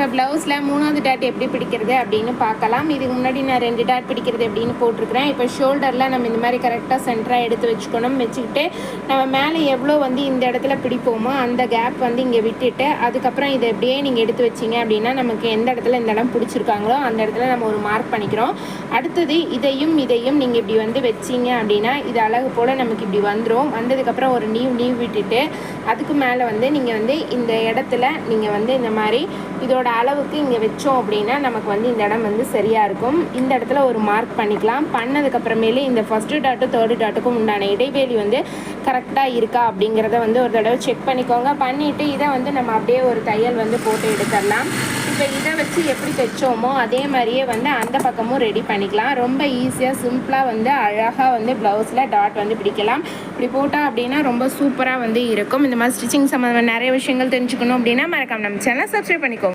இப்போ ப்ளவுஸில் 3வது டாட் எப்படி பிடிக்கிறது அப்படின்னு பார்க்கலாம். இதுக்கு முன்னாடி நான் 2 டாட் பிடிக்கிறது எப்படின்னு போட்டிருக்கிறேன். இப்போ ஷோல்டரில் நம்ம இந்த மாதிரி கரெக்டாக சென்டராக எடுத்து வச்சுக்கணும். வச்சுக்கிட்டு நம்ம மேலே எவ்வளோ வந்து இந்த இடத்துல பிடிப்போமோ அந்த கேப் வந்து இங்கே விட்டுட்டு அதுக்கப்புறம் இதை எப்படியே நீங்கள் எடுத்து வச்சிங்க அப்படின்னா நமக்கு எந்த இடத்துல இந்த இடம் பிடிச்சிருக்காங்களோ அந்த இடத்துல நம்ம ஒரு மார்க் பண்ணிக்கிறோம். அடுத்தது இதையும் நீங்கள் இப்படி வந்து வச்சிங்க அப்படின்னா இது அழகு போல் நமக்கு இப்படி வந்துடும். வந்ததுக்கப்புறம் ஒரு நீவ் விட்டுட்டு அதுக்கு மேலே வந்து நீங்கள் வந்து இந்த இடத்துல நீங்கள் வந்து இந்த மாதிரி இதோட அளவுக்கு இங்கே வச்சோம் அப்படின்னா நமக்கு வந்து இந்த இடம் வந்து சரியாக இருக்கும். இந்த இடத்துல ஒரு மார்க் பண்ணிக்கலாம். பண்ணதுக்கப்புறமேலே இந்த ஃபஸ்ட்டு டாட்டு 3rd டாட்டுக்கும் உண்டான இடைவெளி வந்து கரெக்டாக இருக்கா அப்படிங்கிறத வந்து ஒரு தடவை செக் பண்ணிக்கோங்க. பண்ணிவிட்டு இதை வந்து நம்ம அப்படியே ஒரு தையல் வந்து போட்டு எடுத்துடலாம். இப்போ இதை வச்சு எப்படி தைச்சோமோ அதே மாதிரியே வந்து அந்த பக்கமும் ரெடி பண்ணிக்கலாம். ரொம்ப ஈஸியாக சிம்பிளாக வந்து அழகாக வந்து ப்ளவுஸில் டாட் வந்து பிடிக்கலாம். இப்படி போட்டால் அப்படின்னா ரொம்ப சூப்பராக வந்து இருக்கும். இந்த மாதிரி ஸ்டிச்சிங் சம்மந்தமாக நிறைய விஷயங்கள் தெரிஞ்சுக்கணும் அப்படின்னா மறக்காம நம்ம சேனலை சப்ஸ்கிரைப் பண்ணிக்கோங்க.